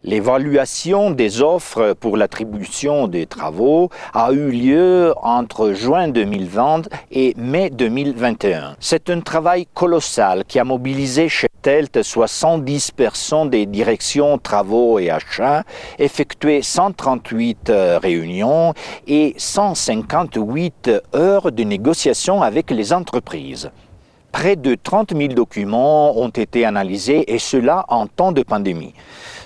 L'évaluation des offres pour l'attribution des travaux a eu lieu entre juin 2020 et mai 2021. C'est un travail colossal qui a mobilisé chez TELT 70 personnes des directions travaux et achats, effectué 138 réunions et 158 heures de négociation avec les entreprises. Près de 30 000 documents ont été analysés et cela en temps de pandémie.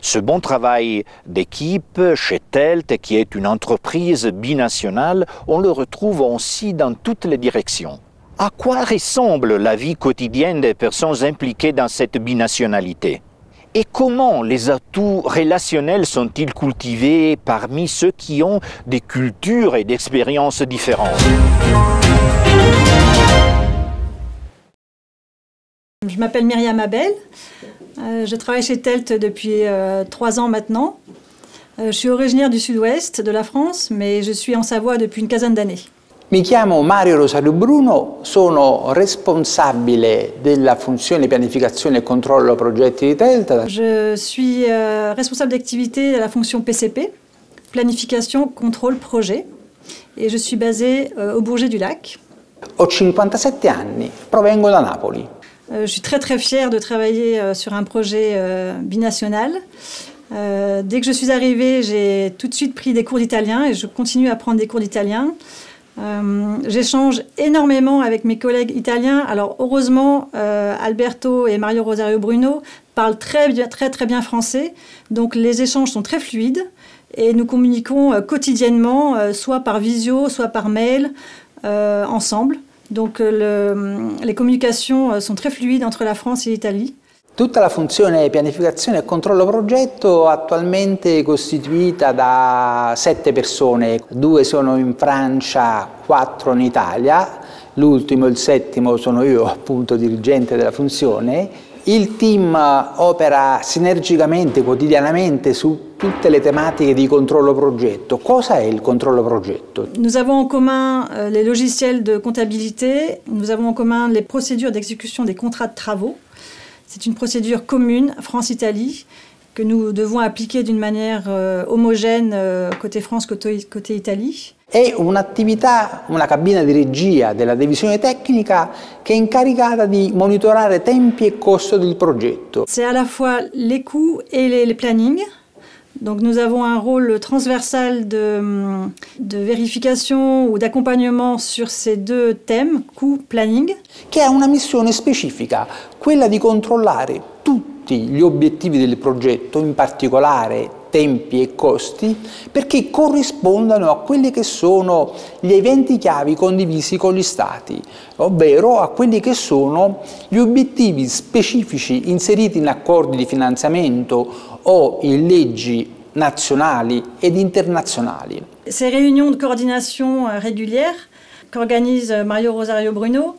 Ce bon travail d'équipe chez TELT, qui est une entreprise binationale, on le retrouve aussi dans toutes les directions. À quoi ressemble la vie quotidienne des personnes impliquées dans cette binationalité? Et comment les atouts relationnels sont-ils cultivés parmi ceux qui ont des cultures et d'expériences différentes? Je m'appelle Myriam Abel, je travaille chez TELT depuis 3 ans maintenant. Je suis originaire du sud-ouest de la France, mais je suis en Savoie depuis une quinzaine d'années. Mi chiamo Mario Rosario Bruno, sono responsabile della funzione pianificazione e controllo progetti di TELT. Je suis responsable d'activité à la fonction PCP, planification, contrôle, projet, et je suis basée au Bourget du Lac. Ho 57 anni, provengo da Napoli. Je suis très fière de travailler sur un projet binational. Dès que je suis arrivée, j'ai tout de suite pris des cours d'italien et je continue à prendre des cours d'italien. J'échange énormément avec mes collègues italiens. Alors heureusement, Alberto et Mario Rosario Bruno parlent très bien français. Donc les échanges sont très fluides et nous communiquons quotidiennement, soit par visio, soit par mail, ensemble. Donc les communications sont très fluides entre la France et l'Italie. Tutta la funzione pianificazione e controllo progetto attualmente è costituita da 7 persone, 2 sono in Francia, 4 in Italia, l'ultimo, il settimo, sono io appunto dirigente della funzione. Il team opera sinergicamente, quotidianamente su tutte le tematiche di controllo progetto. Cosa è il controllo progetto? Nous avons en commun les logiciels de comptabilité, nous avons en commun les procédures d'exécution des contrats de travaux. C'est une procédure commune, France-Italie, que nous devons appliquer d'une manière homogène côté France, côté Italie. È un'attività, una cabina di regia della divisione tecnica che è incaricata di monitorare tempi e costo del progetto. C'est à la fois les coûts et les plannings. Donc nous avons un rôle transversal de vérification ou d'accompagnement sur ces 2 thèmes, coût, planning. Che ha una missione specifica, quella di controllare tutti gli obiettivi del progetto, in particolare tempi e costi, perché corrispondano a quelli che sono gli eventi chiavi condivisi con gli Stati, ovvero a quelli che sono gli obiettivi specifici inseriti in accordi di finanziamento o in leggi nazionali ed internazionali. Ces réunions de coordination régulières qu'organise Mario Rosario Bruno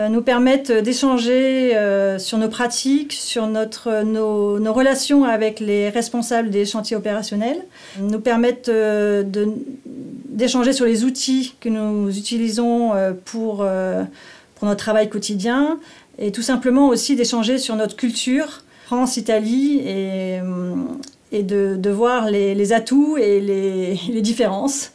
nous permettent d'échanger sur nos pratiques, sur nos relations avec les responsables des chantiers opérationnels, nous permettent d'échanger sur les outils que nous utilisons pour notre travail quotidien et tout simplement aussi d'échanger sur notre culture, France, Italie, et de voir les atouts et les différences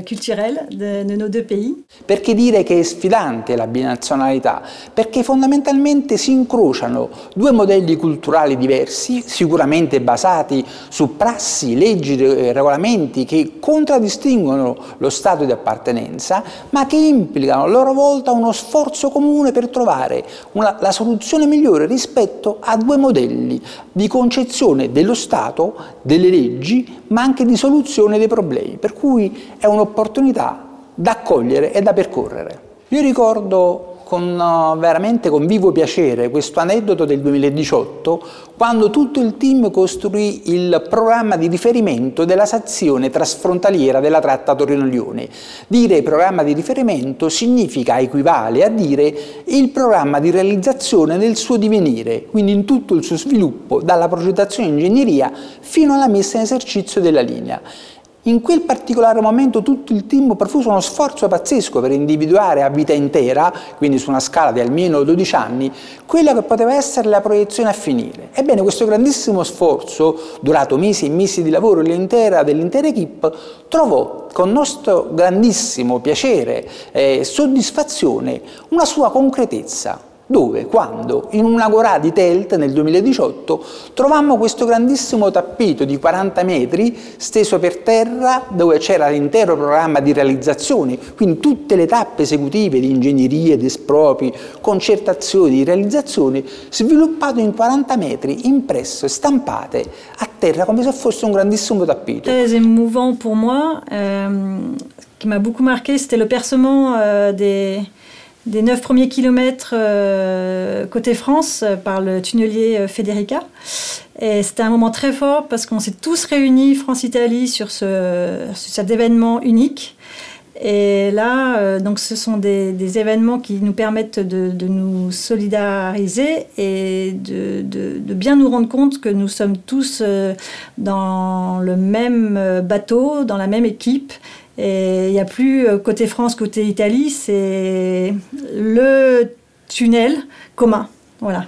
culturelle de nos 2 pays. Perché dire che è sfidante la binazionalità? Perché fondamentalmente si incrociano 2 modelli culturali diversi, sicuramente basati su prassi, leggi e regolamenti che contraddistinguono lo stato di appartenenza, ma che implicano a loro volta uno sforzo comune per trovare la soluzione migliore rispetto a 2 modelli di concezione dello Stato, delle leggi, ma anche di soluzione dei problemi. Per cui è un'opportunità da accogliere e da percorrere. Io ricordo veramente con vivo piacere questo aneddoto del 2018, quando tutto il team costruì il programma di riferimento della sezione trasfrontaliera della tratta Torino-Lione. Dire programma di riferimento significa, equivale a dire il programma di realizzazione nel suo divenire, quindi in tutto il suo sviluppo, dalla progettazione e ingegneria fino alla messa in esercizio della linea. In quel particolare momento tutto il team profuso uno sforzo pazzesco per individuare a vita intera, quindi su una scala di almeno 12 anni, quella che poteva essere la proiezione a finire. Ebbene, questo grandissimo sforzo, durato mesi e mesi di lavoro dell'intera equipe, trovò con nostro grandissimo piacere e soddisfazione una sua concretezza. Dove? Quando? In un'agorà di Telt nel 2018 trovammo questo grandissimo tappeto di 40 metri steso per terra, dove c'era l'intero programma di realizzazione, quindi tutte le tappe esecutive di ingegneria, di espropri, concertazioni, realizzazioni, sviluppato in 40 metri, impresso e stampate a terra come se fosse un grandissimo tappeto. Très émouvant pour moi, qui m'a beaucoup marqué, c'était le percement des 9 premiers kilomètres côté France par le tunnelier Federica. Et c'était un moment très fort parce qu'on s'est tous réunis, France-Italie, sur cet événement unique. Et là, donc ce sont des événements qui nous permettent de nous solidariser et de bien nous rendre compte que nous sommes tous dans le même bateau, dans la même équipe. Et il n'y a plus côté France, côté Italie, c'est le tunnel commun. Voilà.